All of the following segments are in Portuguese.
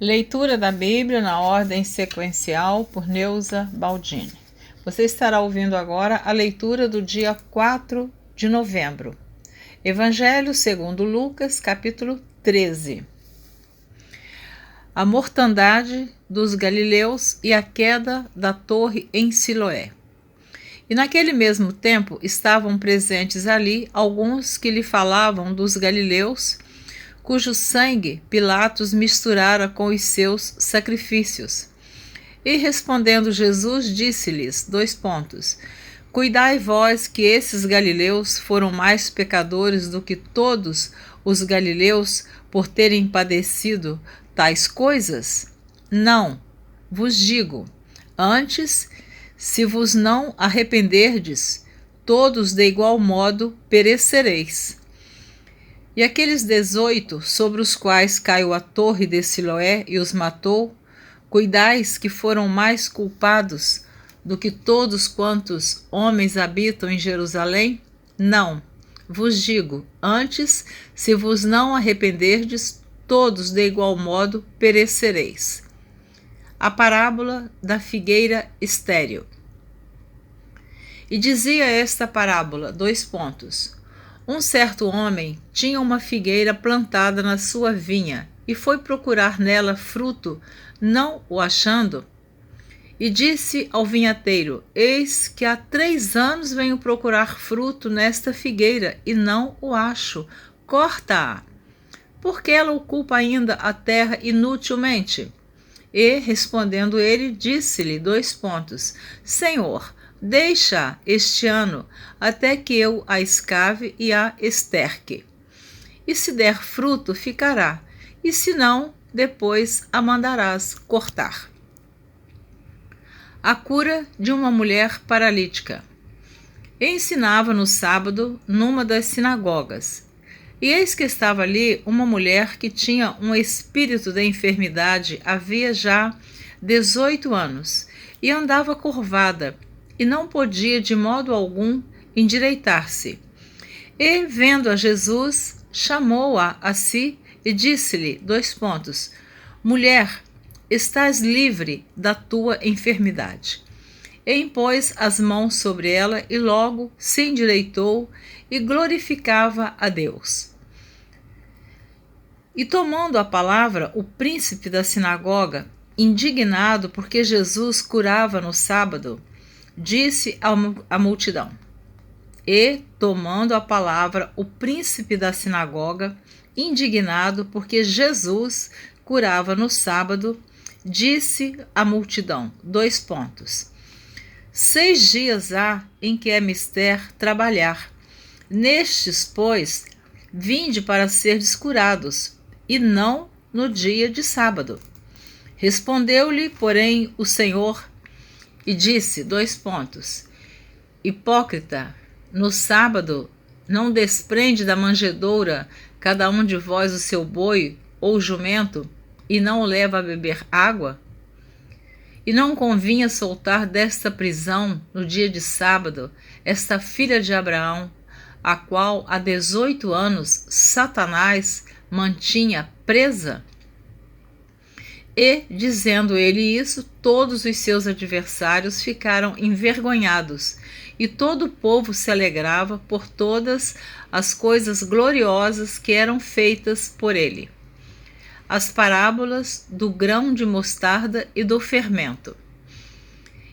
Leitura da Bíblia na ordem sequencial por Neuza Baldini. Você estará ouvindo agora a leitura do dia 4 de novembro. Evangelho segundo Lucas, capítulo 13. A mortandade dos galileus e a queda da torre em Siloé. E naquele mesmo tempo estavam presentes ali alguns que lhe falavam dos galileus, cujo sangue Pilatos misturara com os seus sacrifícios. E respondendo Jesus, disse-lhes, Cuidai vós que esses galileus foram mais pecadores do que todos os galileus por terem padecido tais coisas? Não, vos digo, antes, se vos não arrependerdes, todos de igual modo perecereis. E aqueles 18, sobre os quais caiu a torre de Siloé e os matou, cuidais que foram mais culpados do que todos quantos homens habitam em Jerusalém? Não, vos digo, antes, se vos não arrependerdes, todos de igual modo perecereis. A parábola da figueira estéril. E dizia esta parábola, Um certo homem tinha uma figueira plantada na sua vinha e foi procurar nela fruto, não o achando. E disse ao vinhateiro, Eis que há 3 anos venho procurar fruto nesta figueira e não o acho. Corta-a, porque ela ocupa ainda a terra inutilmente. E, respondendo ele, disse-lhe, Senhor, deixa este ano, até que eu a escave e a esterque. E se der fruto, ficará, e se não, depois a mandarás cortar. A cura de uma mulher paralítica. Ensinava no sábado numa das sinagogas. E eis que estava ali uma mulher que tinha um espírito de enfermidade havia já 18 anos, e andava curvada, e não podia de modo algum endireitar-se. E, vendo a Jesus, chamou-a a si e disse-lhe, Mulher, estás livre da tua enfermidade. E impôs as mãos sobre ela e logo se endireitou e glorificava a Deus. E tomando a palavra, o príncipe da sinagoga, indignado porque Jesus curava no sábado, disse à multidão. E, tomando a palavra, o príncipe da sinagoga, indignado porque Jesus curava no sábado, disse à multidão, 6 dias há em que é mister trabalhar. Nestes, pois, vinde para serdes curados, e não no dia de sábado. Respondeu-lhe, porém, o Senhor, e disse, Hipócrita, no sábado não desprende da manjedoura cada um de vós o seu boi ou jumento, e não o leva a beber água? E não convinha soltar desta prisão, no dia de sábado, esta filha de Abraão, a qual há 18 anos Satanás mantinha presa? E, dizendo ele isso, todos os seus adversários ficaram envergonhados, e todo o povo se alegrava por todas as coisas gloriosas que eram feitas por ele. As parábolas do grão de mostarda e do fermento.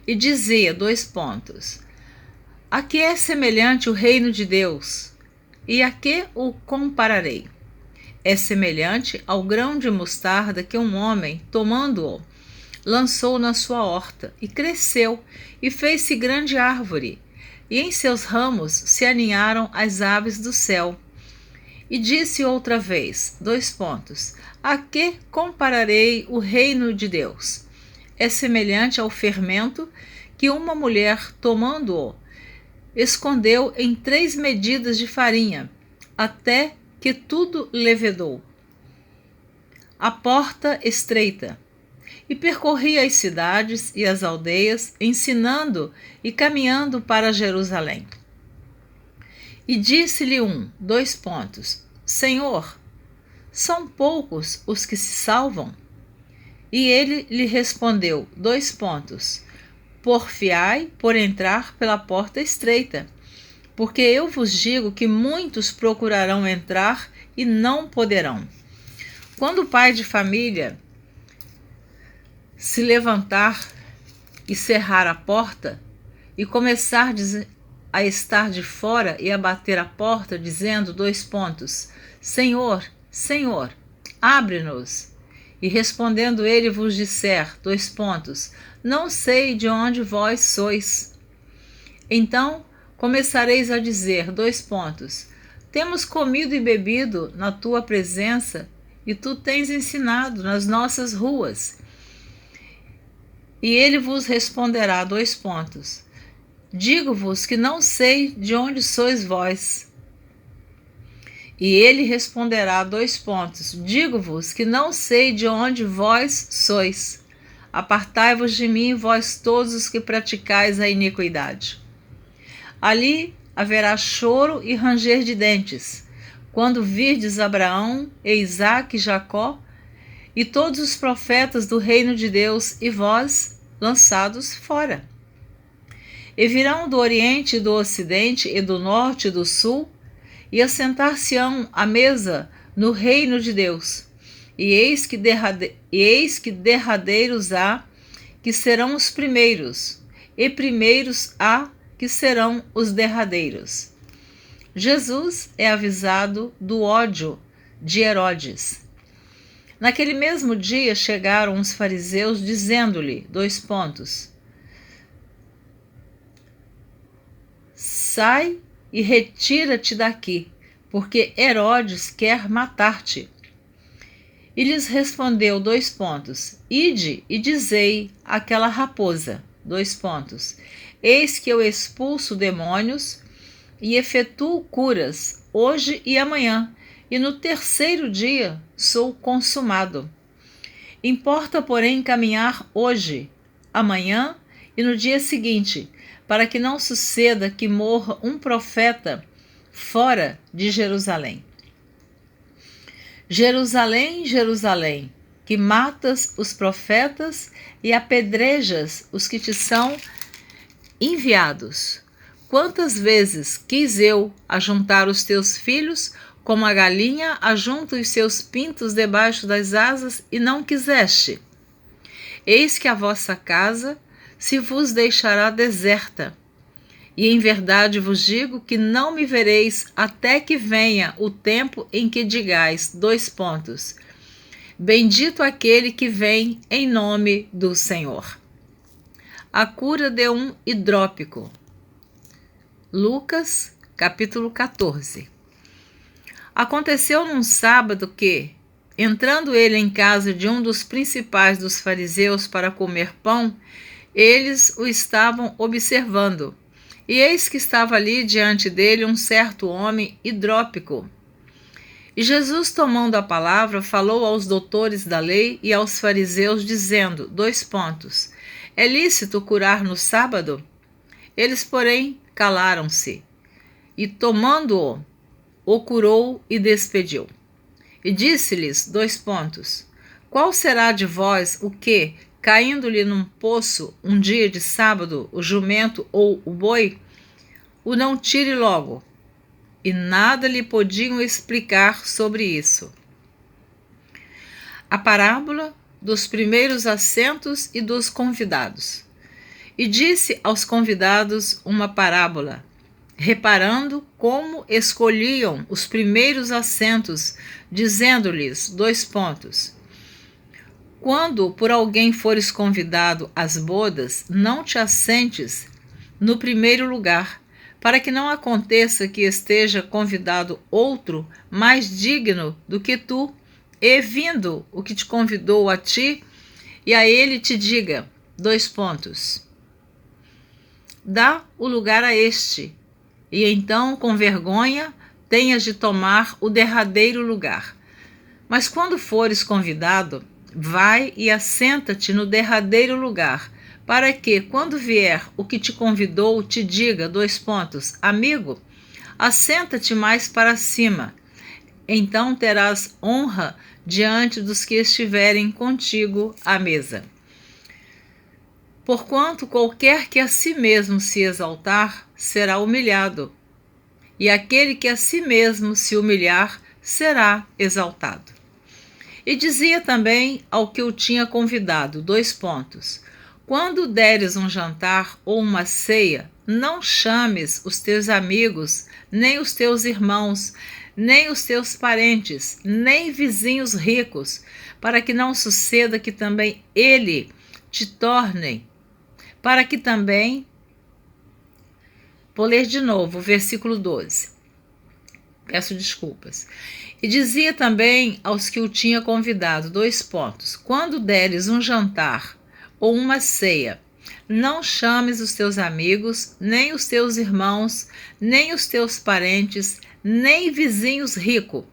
E dizia, A que é semelhante o reino de Deus? E a que o compararei? É semelhante ao grão de mostarda que um homem, tomando-o, lançou na sua horta, e cresceu, e fez-se grande árvore, e em seus ramos se aninharam as aves do céu. E disse outra vez, A que compararei o reino de Deus? É semelhante ao fermento que uma mulher, tomando-o, escondeu em 3 medidas de farinha, até que tudo levedou. A porta estreita. E percorria as cidades e as aldeias, ensinando e caminhando para Jerusalém. E disse-lhe Senhor, são poucos os que se salvam? E ele lhe respondeu, porfiai por entrar pela porta estreita, porque eu vos digo que muitos procurarão entrar e não poderão. Quando o pai de família se levantar e cerrar a porta e começar a estar de fora e a bater a porta, dizendo, Senhor, Senhor, abre-nos. E respondendo ele vos disser, não sei de onde vós sois. Então começareis a dizer, temos comido e bebido na tua presença, e tu tens ensinado nas nossas ruas. E ele vos responderá, digo-vos que não sei de onde sois vós. E ele responderá, digo-vos que não sei de onde vós sois. Apartai-vos de mim, vós todos os que praticais a iniquidade. Ali haverá choro e ranger de dentes, quando virdes Abraão, e Isaque e Jacó, e todos os profetas do reino de Deus, e vós lançados fora. E virão do Oriente e do Ocidente, e do Norte e do Sul, e assentar-se-ão à mesa no reino de Deus. E eis que derradeiros há, que serão os primeiros, e primeiros há, que serão os derradeiros. Jesus é avisado do ódio de Herodes. Naquele mesmo dia chegaram os fariseus, dizendo-lhe, sai e retira-te daqui, porque Herodes quer matar-te. E lhes respondeu, ide e dizei àquela raposa, eis que eu expulso demônios e efetuo curas hoje e amanhã, e no terceiro dia sou consumado. Importa, porém, caminhar hoje, amanhã e no dia seguinte, para que não suceda que morra um profeta fora de Jerusalém. Jerusalém, Jerusalém, que matas os profetas e apedrejas os que te são enviados. Quantas vezes quis eu ajuntar os teus filhos, como a galinha ajunta os seus pintos debaixo das asas, e não quiseste? Eis que a vossa casa se vos deixará deserta. E em verdade vos digo que não me vereis até que venha o tempo em que digais, bendito aquele que vem em nome do Senhor. A cura de um hidrópico. Lucas, capítulo 14. Aconteceu num sábado que, entrando ele em casa de um dos principais dos fariseus para comer pão, eles o estavam observando. E eis que estava ali diante dele um certo homem hidrópico. E Jesus, tomando a palavra, falou aos doutores da lei e aos fariseus, dizendo, é lícito curar no sábado? Eles, porém, calaram-se. E tomando-o, o curou e despediu. E disse-lhes, qual será de vós o que, caindo-lhe num poço um dia de sábado, o jumento ou o boi, o não tire logo? E nada lhe podiam explicar sobre isso. A parábola dos primeiros assentos e dos convidados. E disse aos convidados uma parábola, reparando como escolhiam os primeiros assentos, dizendo-lhes, quando por alguém fores convidado às bodas, não te assentes no primeiro lugar, para que não aconteça que esteja convidado outro mais digno do que tu, e vindo o que te convidou a ti, e a ele te diga, dá o lugar a este, e então, com vergonha, tenhas de tomar o derradeiro lugar. Mas quando fores convidado, vai e assenta-te no derradeiro lugar, para que, quando vier o que te convidou, te diga, amigo, assenta-te mais para cima. Então terás honra diante dos que estiverem contigo à mesa. Porquanto qualquer que a si mesmo se exaltar, será humilhado, e aquele que a si mesmo se humilhar, será exaltado. E dizia também ao que o tinha convidado, quando deres um jantar ou uma ceia, não chames os teus amigos, nem os teus irmãos, nem os teus parentes, nem vizinhos ricos, para que não suceda que também ele te torne, para que também... Vou ler de novo o versículo 12. Peço desculpas. E dizia também aos que o tinha convidado, quando deres um jantar ou uma ceia, não chames os teus amigos, nem os teus irmãos, nem os teus parentes, nem vizinhos ricos,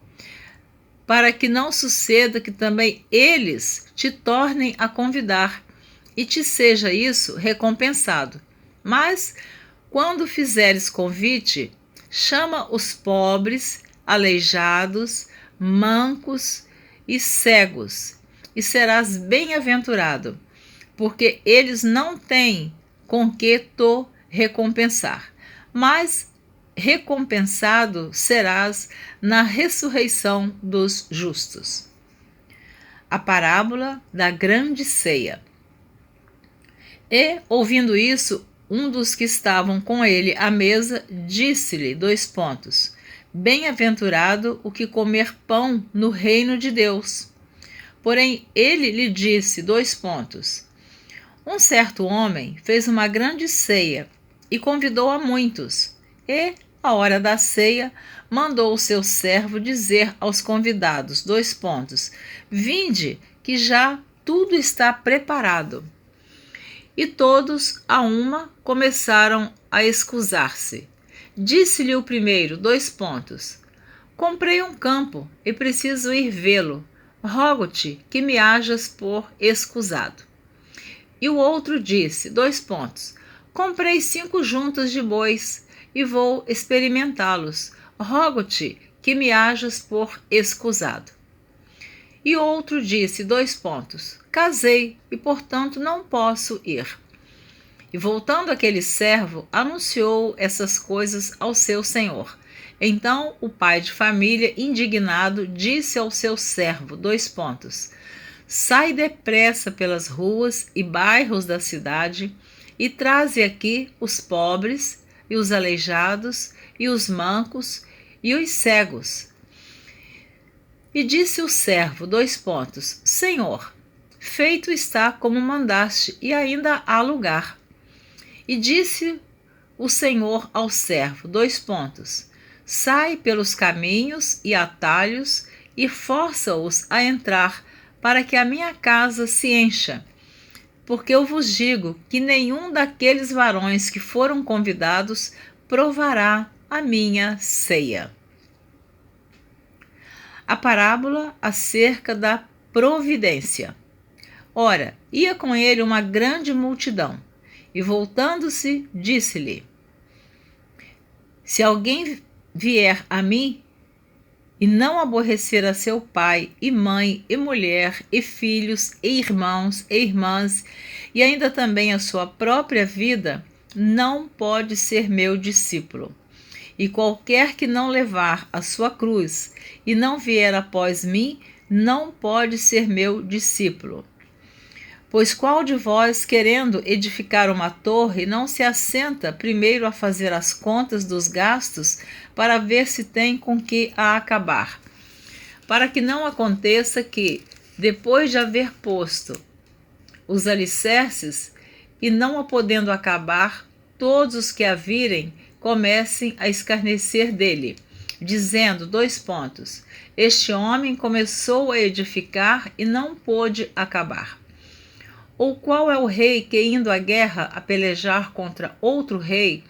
para que não suceda que também eles te tornem a convidar, e te seja isso recompensado. Mas, quando fizeres convite, chama os pobres, aleijados, mancos e cegos, e serás bem-aventurado, porque eles não têm com que te recompensar, mas recompensado serás na ressurreição dos justos. A parábola da grande ceia. E, ouvindo isso, um dos que estavam com ele à mesa disse-lhe, bem-aventurado o que comer pão no reino de Deus. Porém, ele lhe disse, um certo homem fez uma grande ceia e convidou a muitos, e, à hora da ceia, mandou o seu servo dizer aos convidados, vinde, que já tudo está preparado. E todos, a uma, começaram a escusar-se. Disse-lhe o primeiro, comprei um campo e preciso ir vê-lo. Rogo-te que me hajas por escusado. E o outro disse, comprei 5 juntas de bois e vou experimentá-los. Rogo-te que me hajas por escusado. E outro disse, casei e, portanto, não posso ir. E voltando aquele servo, anunciou essas coisas ao seu senhor. Então o pai de família, indignado, disse ao seu servo, sai depressa pelas ruas e bairros da cidade e traze aqui os pobres e os aleijados e os mancos e os cegos. E disse o servo, Senhor, feito está como mandaste, e ainda há lugar. E disse o Senhor ao servo, sai pelos caminhos e atalhos e força-os a entrar, para que a minha casa se encha. Porque eu vos digo que nenhum daqueles varões que foram convidados provará a minha ceia. A parábola acerca da providência. Ora, ia com ele uma grande multidão, e voltando-se, disse-lhe, se alguém vier a mim, e não aborrecer a seu pai, e mãe, e mulher, e filhos, e irmãos, e irmãs, e ainda também a sua própria vida, não pode ser meu discípulo. E qualquer que não levar a sua cruz, e não vier após mim, não pode ser meu discípulo. Pois qual de vós, querendo edificar uma torre, não se assenta primeiro a fazer as contas dos gastos, para ver se tem com que a acabar? Para que não aconteça que, depois de haver posto os alicerces, e não a podendo acabar, todos os que a virem comecem a escarnecer dele, dizendo, este homem começou a edificar e não pôde acabar. Ou qual é o rei que, indo à guerra a pelejar contra outro rei,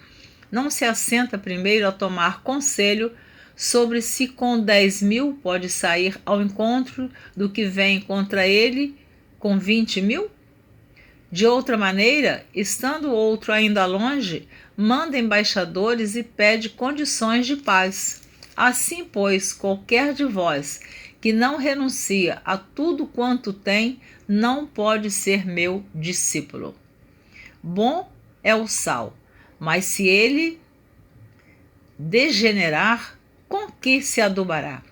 não se assenta primeiro a tomar conselho sobre se com 10.000 pode sair ao encontro do que vem contra ele com 20.000? De outra maneira, estando outro ainda longe, manda embaixadores e pede condições de paz. Assim, pois, qualquer de vós que não renuncia a tudo quanto tem, não pode ser meu discípulo. Bom é o sal, mas se ele degenerar, com que se adubará?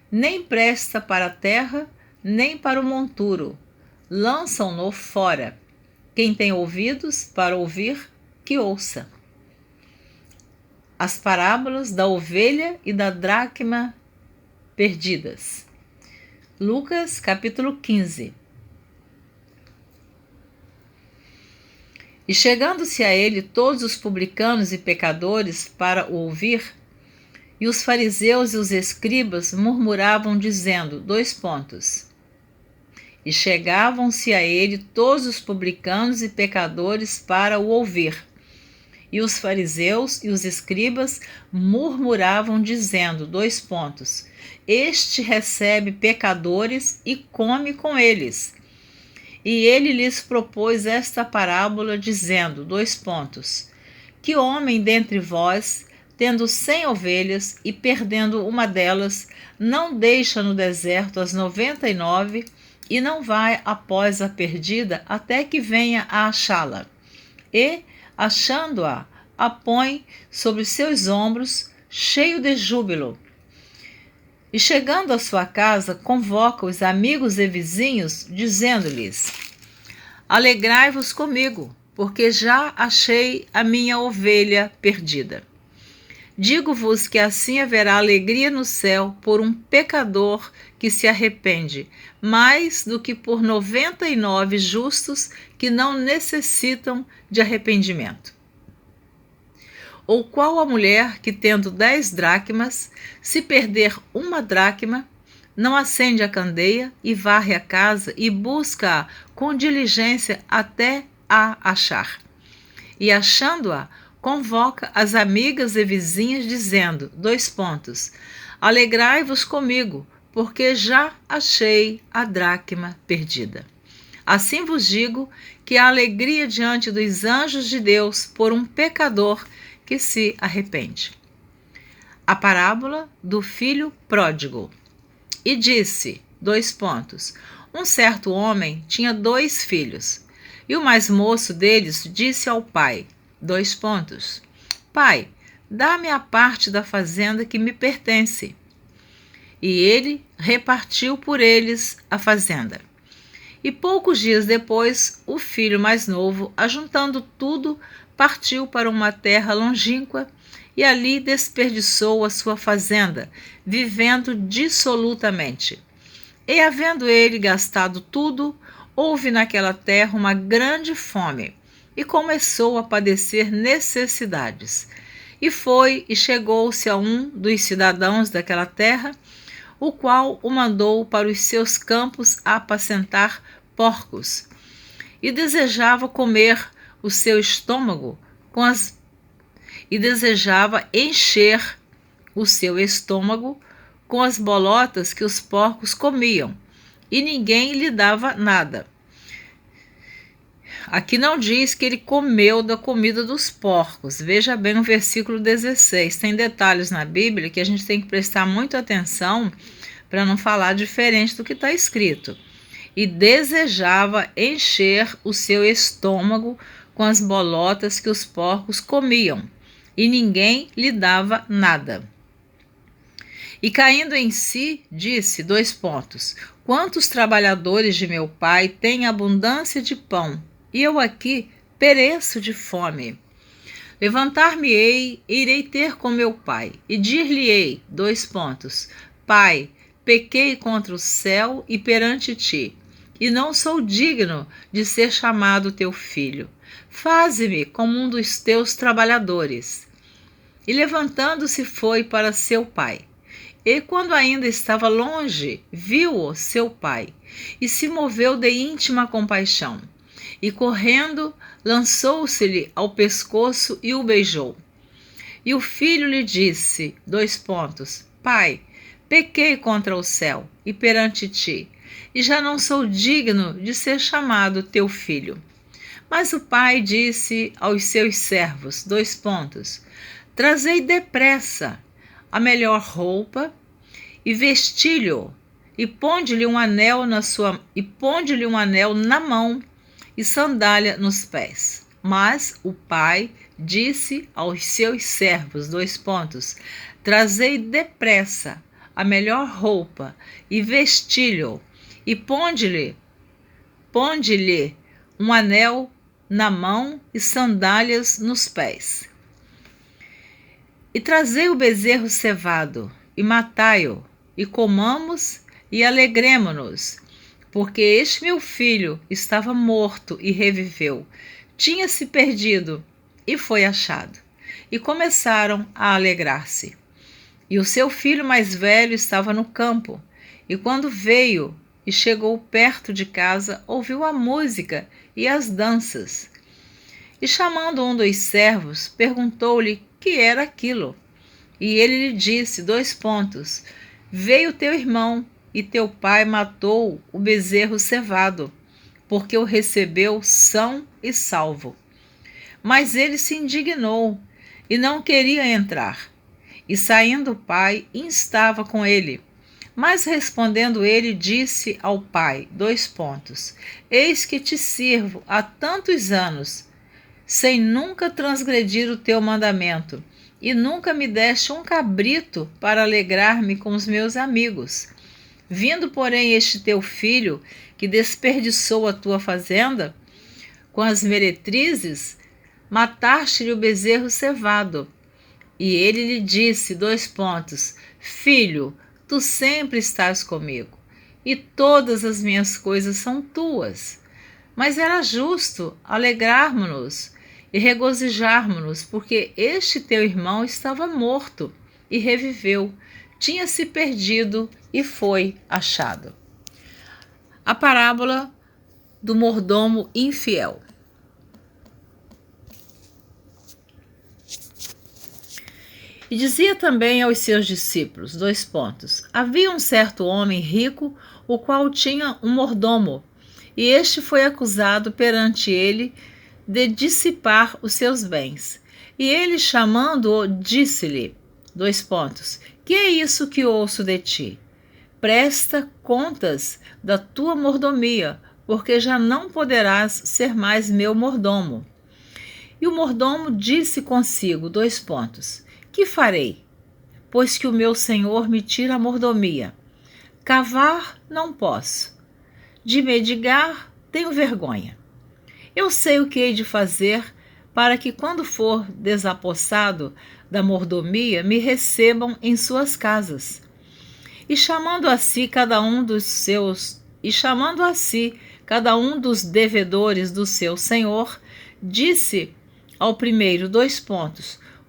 Nem presta para a terra, nem para o monturo. Lançam-no fora. Quem tem ouvidos para ouvir, que ouça. As parábolas da ovelha e da dracma perdidas. Lucas, capítulo 15. E chegando-se a ele todos os publicanos e pecadores para o ouvir, e os fariseus e os escribas murmuravam dizendo, E chegavam-se a ele todos os publicanos e pecadores para o ouvir. E os fariseus e os escribas murmuravam dizendo, Este recebe pecadores e come com eles. E ele lhes propôs esta parábola, dizendo, Que homem dentre vós, tendo 100 ovelhas e perdendo uma delas, não deixa no deserto as 99 e não vai após a perdida até que venha a achá-la. E, achando-a, a põe sobre seus ombros, cheio de júbilo. E chegando à sua casa, convoca os amigos e vizinhos, dizendo-lhes, Alegrai-vos comigo, porque já achei a minha ovelha perdida. Digo-vos que assim haverá alegria no céu por um pecador que se arrepende, mais do que por 99 justos que não necessitam de arrependimento. Ou qual a mulher que, tendo 10 dracmas, se perder uma dracma, não acende a candeia e varre a casa e busca-a com diligência até a achar. E achando-a, convoca as amigas e vizinhas, dizendo, Alegrai-vos comigo, porque já achei a dracma perdida. Assim vos digo que há alegria diante dos anjos de Deus por um pecador que se arrepende. A parábola do filho pródigo. E disse, Um certo homem tinha 2 filhos, e o mais moço deles disse ao pai, Pai, dá-me a parte da fazenda que me pertence. E ele repartiu por eles a fazenda. E poucos dias depois, o filho mais novo, ajuntando tudo, partiu para uma terra longínqua e ali desperdiçou a sua fazenda, vivendo dissolutamente. E havendo ele gastado tudo, houve naquela terra uma grande fome, e começou a padecer necessidades. E foi e chegou-se a um dos cidadãos daquela terra, o qual o mandou para os seus campos a apacentar porcos, e desejava comer o seu estômago e desejava encher o seu estômago com as bolotas que os porcos comiam, e ninguém lhe dava nada. Aqui não diz que ele comeu da comida dos porcos. Veja bem o versículo 16. Tem detalhes na Bíblia que a gente tem que prestar muita atenção para não falar diferente do que está escrito. E desejava encher o seu estômago com as bolotas que os porcos comiam, e ninguém lhe dava nada. E caindo em si, disse, Quantos trabalhadores de meu pai têm abundância de pão, e eu aqui pereço de fome. Levantar-me-ei, irei ter com meu pai, e dir-lhe-ei, Pai, pequei contra o céu e perante ti, e não sou digno de ser chamado teu filho. Faze-me como um dos teus trabalhadores. E levantando-se foi para seu pai. E quando ainda estava longe, viu-o seu pai, e se moveu de íntima compaixão. E correndo, lançou-se-lhe ao pescoço e o beijou. E o filho lhe disse, Pai, pequei contra o céu e perante ti, e já não sou digno de ser chamado teu filho. Mas o pai disse aos seus servos, Trazei depressa a melhor roupa e vesti-lhe e ponde-lhe um anel na mão e sandália nos pés. Mas o pai disse aos seus servos, trazei depressa a melhor roupa e vesti-lhe, e ponde-lhe um anel na mão e sandálias nos pés. E trazei o bezerro cevado, e matai-o, e comamos e alegremo-nos, porque este meu filho estava morto e reviveu, tinha-se perdido e foi achado. E começaram a alegrar-se. E o seu filho mais velho estava no campo, e quando veio e chegou perto de casa, ouviu a música e as danças. E chamando um dos servos, perguntou-lhe que era aquilo. E ele lhe disse, veio teu irmão, e teu pai matou o bezerro cevado, porque o recebeu são e salvo. Mas ele se indignou, e não queria entrar. E saindo o pai, instava com ele. Mas respondendo ele, disse ao pai, eis que te sirvo há tantos anos, sem nunca transgredir o teu mandamento, e nunca me deste um cabrito para alegrar-me com os meus amigos. Vindo, porém, este teu filho, que desperdiçou a tua fazenda, com as meretrizes, mataste-lhe o bezerro cevado. E ele lhe disse, filho, tu sempre estás comigo, e todas as minhas coisas são tuas. Mas era justo alegrarmos-nos e regozijarmos-nos, porque este teu irmão estava morto e reviveu, tinha-se perdido e foi achado. A parábola do mordomo infiel. E dizia também aos seus discípulos, havia um certo homem rico, o qual tinha um mordomo, e este foi acusado perante ele de dissipar os seus bens. E ele, chamando-o, disse-lhe, que é isso que ouço de ti? Presta contas da tua mordomia, porque já não poderás ser mais meu mordomo. E o mordomo disse consigo, que farei? Pois que o meu senhor me tira a mordomia. Cavar não posso. De mendigar tenho vergonha. Eu sei o que hei de fazer para que, quando for desapossado da mordomia, me recebam em suas casas. E chamando a si cada um dos devedores do seu senhor, disse ao primeiro,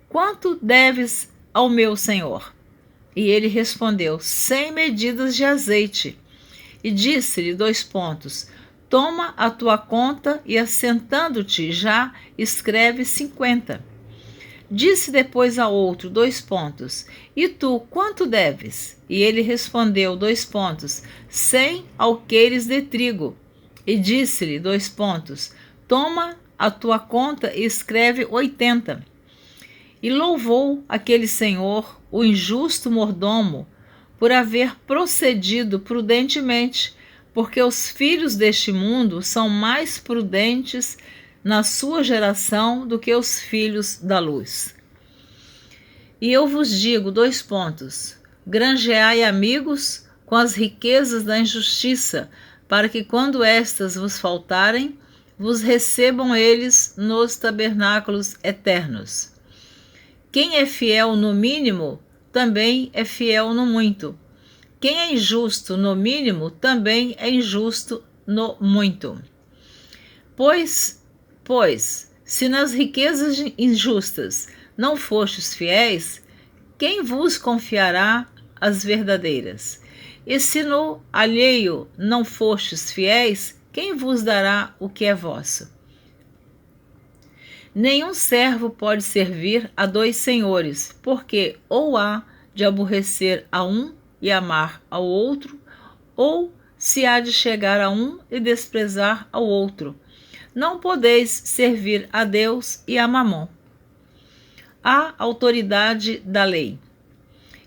quanto deves ao meu senhor? E ele respondeu, 100 medidas de azeite. E disse-lhe, toma a tua conta e, assentando-te já, escreve 50. Disse depois a outro, e tu, quanto deves? E ele respondeu, 100 alqueires de trigo. E disse-lhe, toma a tua conta e escreve 80. E louvou aquele senhor, o injusto mordomo, por haver procedido prudentemente, porque os filhos deste mundo são mais prudentes na sua geração do que os filhos da luz. E eu vos digo, granjeai amigos com as riquezas da injustiça, para que quando estas vos faltarem, vos recebam eles nos tabernáculos eternos. Quem é fiel no mínimo, também é fiel no muito. Quem é injusto no mínimo, também é injusto no muito. Pois, se nas riquezas injustas não fostes fiéis, quem vos confiará as verdadeiras? E se no alheio não fostes fiéis, quem vos dará o que é vosso? Nenhum servo pode servir a 2 senhores, porque ou há de aborrecer a um e amar ao outro, ou se há de chegar a um e desprezar ao outro. Não podeis servir a Deus e a Mamon. A autoridade da lei.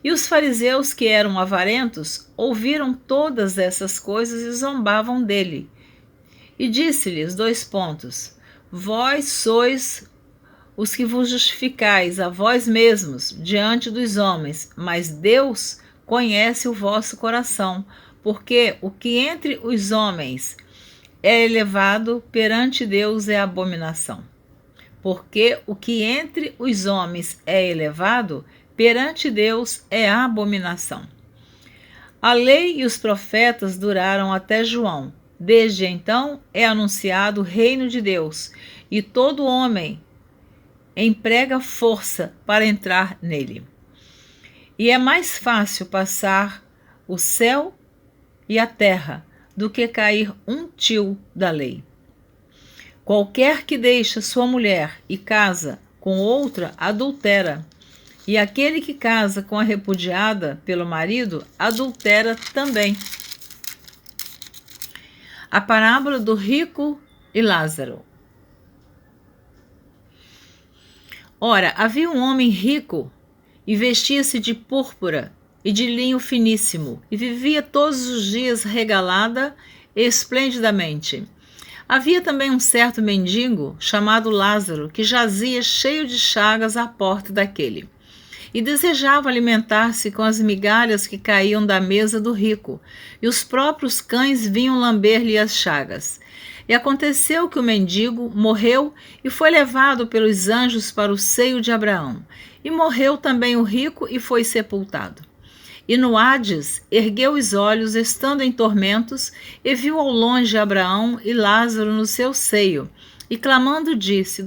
E os fariseus, que eram avarentos, ouviram todas essas coisas e zombavam dele. E disse-lhes, vós sois os que vos justificais a vós mesmos diante dos homens, mas Deus conhece o vosso coração, porque o que entre os homens é elevado, perante Deus é abominação. Porque o que entre os homens é elevado, perante Deus é abominação. A lei e os profetas duraram até João. Desde então é anunciado o reino de Deus, e todo homem emprega força para entrar nele. E é mais fácil passar o céu e a terra do que cair um tio da lei. Qualquer que deixa sua mulher e casa com outra adultera, e aquele que casa com a repudiada pelo marido adultera também. A parábola do rico e Lázaro. Ora, havia um homem rico e vestia-se de púrpura e de linho finíssimo, e vivia todos os dias regalada e esplendidamente. Havia também um certo mendigo, chamado Lázaro, que jazia cheio de chagas à porta daquele, e desejava alimentar-se com as migalhas que caíam da mesa do rico, e os próprios cães vinham lamber-lhe as chagas. E aconteceu que o mendigo morreu e foi levado pelos anjos para o seio de Abraão. E morreu também o rico e foi sepultado. E no Hades ergueu os olhos, estando em tormentos, e viu ao longe Abraão e Lázaro no seu seio. E clamando disse,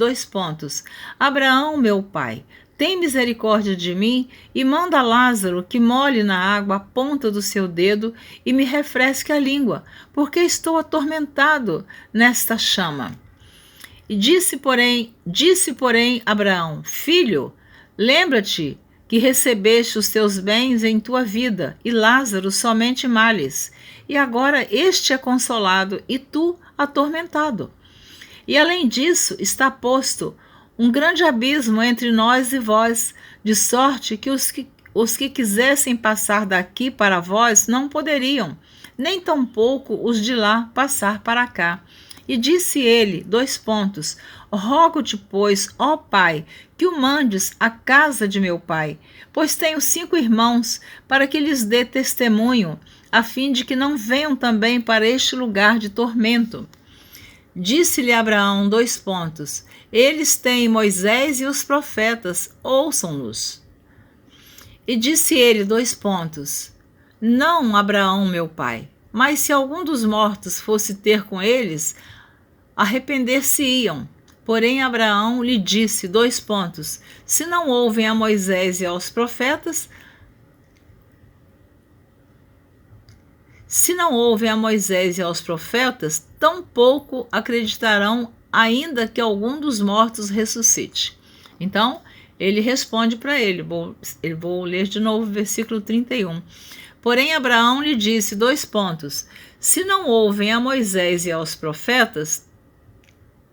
Abraão, meu pai, tem misericórdia de mim e manda Lázaro que molhe na água a ponta do seu dedo e me refresque a língua, porque estou atormentado nesta chama. E disse, porém, Abraão, filho, lembra-te que recebeste os teus bens em tua vida, e Lázaro somente males, e agora este é consolado, e tu atormentado. E além disso está posto um grande abismo entre nós e vós, de sorte que os que quisessem passar daqui para vós não poderiam, nem tampouco os de lá passar para cá. E disse ele, rogo-te, pois, ó Pai, que o mandes à casa de meu pai, pois tenho 5 irmãos, para que lhes dê testemunho, a fim de que não venham também para este lugar de tormento. Disse-lhe Abraão, eles têm Moisés e os profetas, ouçam-nos. E disse ele, não, Abraão, meu pai, mas se algum dos mortos fosse ter com eles, arrepender-se-iam. Porém Abraão lhe disse, se não ouvem a Moisés e aos profetas, tampouco acreditarão, ainda que algum dos mortos ressuscite. Então, ele responde para ele, vou ler de novo o versículo 31. Porém, Abraão lhe disse, se não ouvem a Moisés e aos profetas,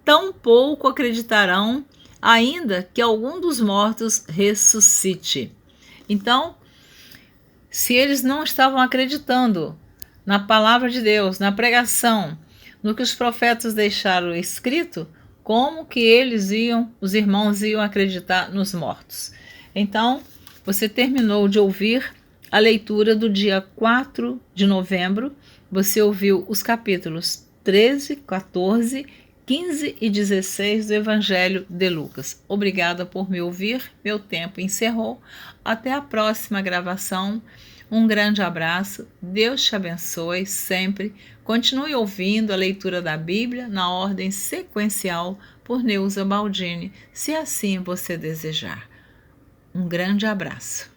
tampouco acreditarão, ainda que algum dos mortos ressuscite. Então, se eles não estavam acreditando na palavra de Deus, na pregação, no que os profetas deixaram escrito, como que os irmãos iam acreditar nos mortos? Então, você terminou de ouvir a leitura do dia 4 de novembro, você ouviu os capítulos 13, 14, 15 e 16 do Evangelho de Lucas. Obrigada por me ouvir, meu tempo encerrou. Até a próxima gravação. Um grande abraço, Deus te abençoe sempre. Continue ouvindo a leitura da Bíblia na ordem sequencial por Neuza Baldini, se assim você desejar. Um grande abraço.